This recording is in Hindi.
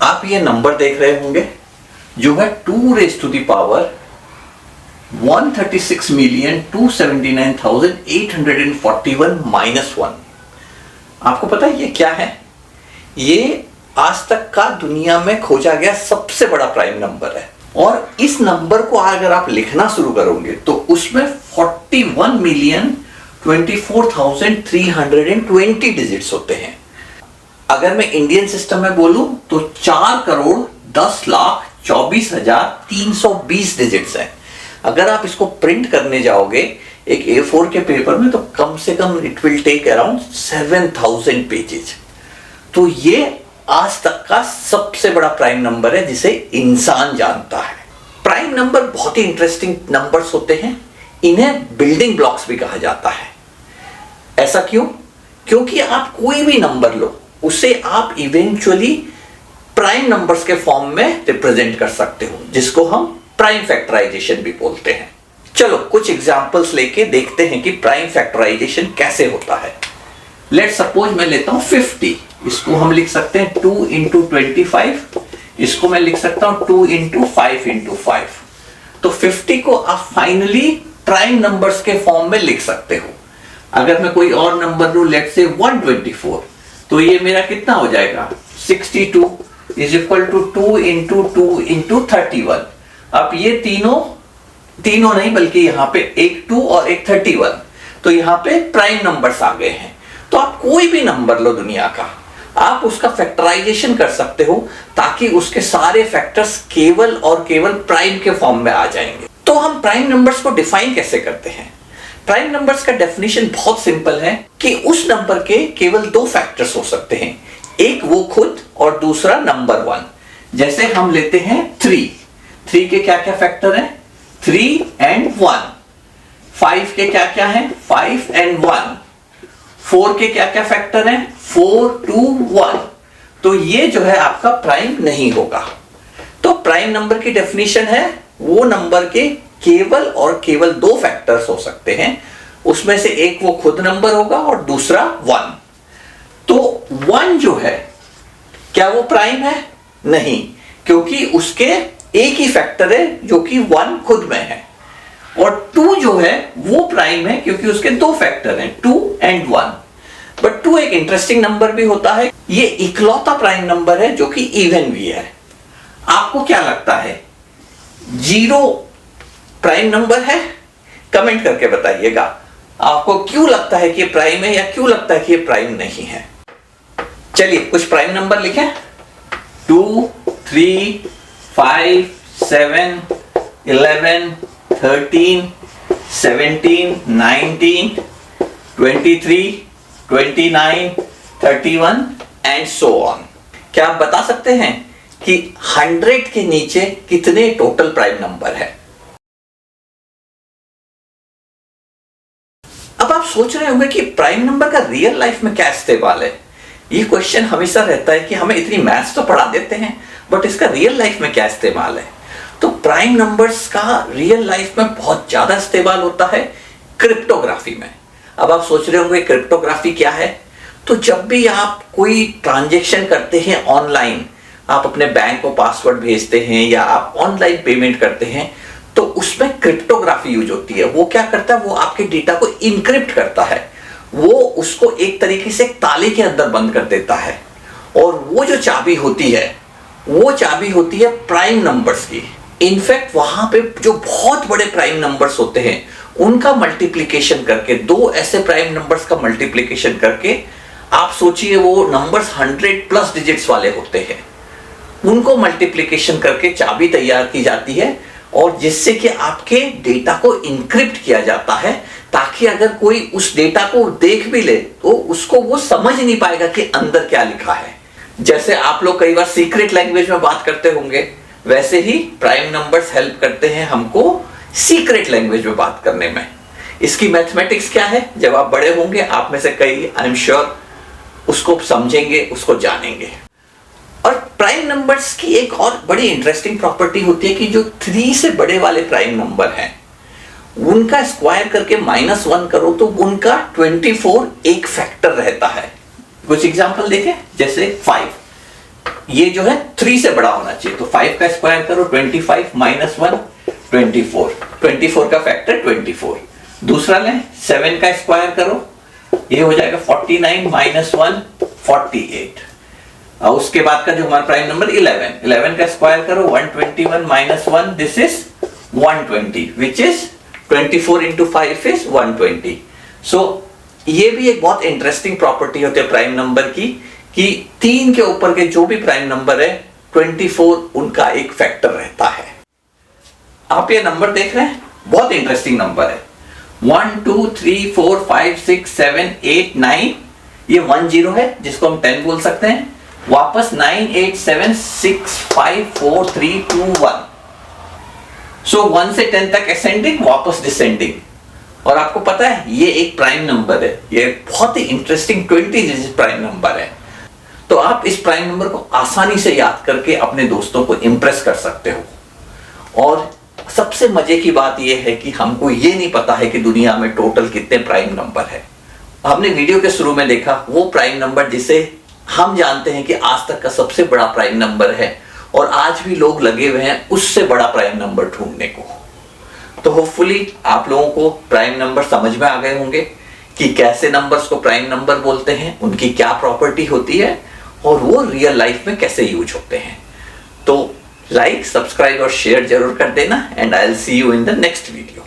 आप ये नंबर देख रहे होंगे जो है 2 raised to the power 136,279,841 -1। आपको पता है ये क्या है? ये आज तक का दुनिया में खोजा गया सबसे बड़ा प्राइम नंबर है। और इस नंबर को अगर आप लिखना शुरू करोगे तो उसमें 41,24,320 डिजिट्स होते हैं। अगर मैं इंडियन सिस्टम में बोलूं तो 4,10,24,320 डिजिट्स हैं। अगर आप इसको प्रिंट करने जाओगे एक A4 के पेपर में तो कम से कम it will take around 7,000 pages. तो ये आज तक का सबसे बड़ा प्राइम नंबर है जिसे इंसान जानता है। प्राइम नंबर बहुत ही इंटरेस्टिंग नंबर्स होते हैं, इन्हें बिल्डिंग ब्लॉक्स भी कहा जाता है। ऐसा क्यों? क्योंकि आप कोई भी नंबर लो उसे आप इवेंचुअली प्राइम नंबर्स के फॉर्म में रिप्रेजेंट कर सकते हो, जिसको हम प्राइम फैक्टराइजेशन भी बोलते हैं। चलो कुछ एग्जांपल्स लेके देखते हैं कि प्राइम फैक्टराइजेशन कैसे होता है। लेट्स सपोज मैं लेता हूं 50, इसको हम लिख सकते हैं 2 into 25, इसको मैं लिख सकता हूं 2 into 5 into 5। तो 50 को आप फाइनली प्राइम नंबर्स के फॉर्म में लिख सकते हो। अगर मैं कोई और नंबर लूं, लेट्स से 124, तो ये मेरा कितना हो जाएगा 62 is equal to 2 into 2 into 31। अब ये तीनों नहीं बल्कि यहाँ पे एक 2 और एक 31, तो यहाँ पे प्राइम नंबर्स आ गए हैं। तो आप कोई भी नंबर लो दुनिया का, आप उसका फैक्टराइजेशन कर सकते हो ताकि उसके सारे फैक्टर्स केवल और केवल प्राइम के फॉर्म में आ जाएंगे। तो हम प्राइम नंबर्स को डिफाइन कैसे करते हैं? प्राइम नंबर्स का डेफिनेशन बहुत सिंपल है कि उस नंबर के केवल 2 फैक्टर्स हो सकते हैं, एक वो खुद और दूसरा नंबर 1। जैसे हम लेते हैं 3 के क्या क्या फैक्टर हैं? 3 and 1। 5 के क्या क्या हैं? 5 and 1। 4 के क्या क्या फैक्टर हैं? 4, 2, 1। तो ये जो है आपका प्राइम नहीं होगा। तो प्राइम नंबर की डेफिनेशन है वो नंबर के केवल और केवल 2 फैक्टर्स हो सकते हैं, उसमें से एक वो खुद नंबर होगा और दूसरा 1। तो 1 जो है क्या वो प्राइम है? नहीं, क्योंकि उसके एक ही फैक्टर है जो कि 1 खुद में है। और 2 जो है वो प्राइम है क्योंकि उसके 2 फैक्टर हैं, 2 and 1। बट 2 एक इंटरेस्टिंग नंबर भी होता है, ये इकलौता प्राइम नंबर है जो कि इवन भी है। आपको क्या लगता है 0 प्राइम नंबर है? कमेंट करके बताइएगा आपको क्यों लगता है कि ये प्राइम है या क्यों लगता है कि ये प्राइम नहीं है। चलिए कुछ प्राइम नंबर लिखें। 2, 3, 5, 7, 11, 13, 17, 19, 23, 29, 31 एंड सो ऑन। क्या आप बता सकते हैं कि 100 के नीचे कितने टोटल प्राइम नंबर है? अब आप सोच रहे होंगे कि प्राइम नंबर का रियल लाइफ में क्या इस्तेमाल है। ये क्वेश्चन हमेशा रहता है कि हमें इतनी मैथ्स तो पढ़ा देते हैं बट इसका रियल लाइफ में क्या इस्तेमाल है। तो प्राइम नंबर्स का रियल लाइफ में बहुत ज्यादा इस्तेमाल होता है क्रिप्टोग्राफी में। अब आप सोच रहे होंगे क्रिप्टोग्राफी क्या है। तो जब भी आप कोई ट्रांजैक्शन करते हैं ऑनलाइन, आप अपने बैंक को पासवर्ड भेजते हैं या आप ऑनलाइन पेमेंट करते हैं, तो उसमें क्रिप्टोग्राफी यूज होती है। वो क्या करता है, वो आपके डेटा को इनक्रिप्ट करता है, वो उसको एक तरीके से ताले के अंदर बंद कर देता है। और वो जो चाबी होती है वो चाबी होती है प्राइम नंबर्स की। इनफैक्ट वहां पे जो बहुत बड़े प्राइम नंबर्स होते हैं उनका मल्टीप्लिकेशन करके, 2 ऐसे प्राइम नंबर्स का मल्टीप्लिकेशन करके, आप सोचिए वो नंबर्स 100+ डिजिट्स वाले होते हैं, उनको मल्टीप्लिकेशन करके चाबी तैयार की जाती है और जिससे कि आपके डेटा को इनक्रिप्ट किया जाता है ताकि अगर कोई उस डेटा को देख भी ले तो उसको वो समझ नहीं पाएगा कि अंदर क्या लिखा है। जैसे आप लोग कई बार सीक्रेट लैंग्वेज में बात करते होंगे, वैसे ही प्राइम नंबर्स हेल्प करते हैं हमको सीक्रेट लैंग्वेज में बात करने में। इसकी मैथमेटिक्स क्या है, जब आप बड़े होंगे आप में से कई आई एम श्योर उसको समझेंगे, उसको जानेंगे। और प्राइम नंबर्स की एक और बड़ी इंटरेस्टिंग प्रॉपर्टी होती है कि जो 3 से बड़े वाले प्राइम नंबर हैं उनका स्क्वायर करके -1 करो तो उनका 24 एक फैक्टर रहता है। कुछ एग्जांपल देखें, जैसे 5 ये जो है 3 से बड़ा होना चाहिए। तो 5 का स्क्वायर करो 25 माइनस 1 24, 24 का फैक्टर 24। दूसरा लें 7 का स्क्वायर करो, ये हो जाएगा 49 माइनस 1 48। और उसके बाद का जो हमारा प्राइम नंबर 11, 11 का स्क्वायर करो 121 minus 1, this is 120 which is 24 into 5 is 120। सो ये भी एक बहुत इंटरेस्टिंग प्रॉपर्टी होती है प्राइम नंबर की कि 3 के ऊपर के जो भी प्राइम नंबर है 24 उनका एक फैक्टर रहता है। आप ये नंबर देख रहे हैं, बहुत इंटरेस्टिंग नंबर है। 1 2 3 4 5 6 7 8 9, ये 1 0 है जिसको हम 10 बोल सकते हैं। वापस 9 8 7 6 5 4 3 2 1। सो 1 से 10 तक असेंडिंग, वापस डिसेंडिंग। और आपको पता है ये एक प्राइम नंबर है, ये बहुत ही इंटरेस्टिंग 20 डिजिट प्राइम नंबर है। तो आप इस प्राइम नंबर को आसानी से याद करके अपने दोस्तों को इंप्रेस कर सकते हो। और सबसे मजे की बात यह है कि हमको ये नहीं पता है कि दुनिया में टोटल कितने प्राइम नंबर है। हमने वीडियो के शुरू में देखा वो प्राइम नंबर जिसे हम जानते हैं कि आज तक का सबसे बड़ा प्राइम नंबर है, और आज भी लोग लगे हुए हैं उससे बड़ा प्राइम नंबर ढूंढने को। तो होपफुली आप लोगों को प्राइम नंबर समझ में आ गए होंगे कि कैसे नंबर्स को प्राइम नंबर बोलते हैं, उनकी क्या प्रॉपर्टी होती है और वो रियल लाइफ में कैसे यूज होते हैं। तो लाइक, सब्सक्राइब और शेयर जरूर कर देना, and I will see you in the next video.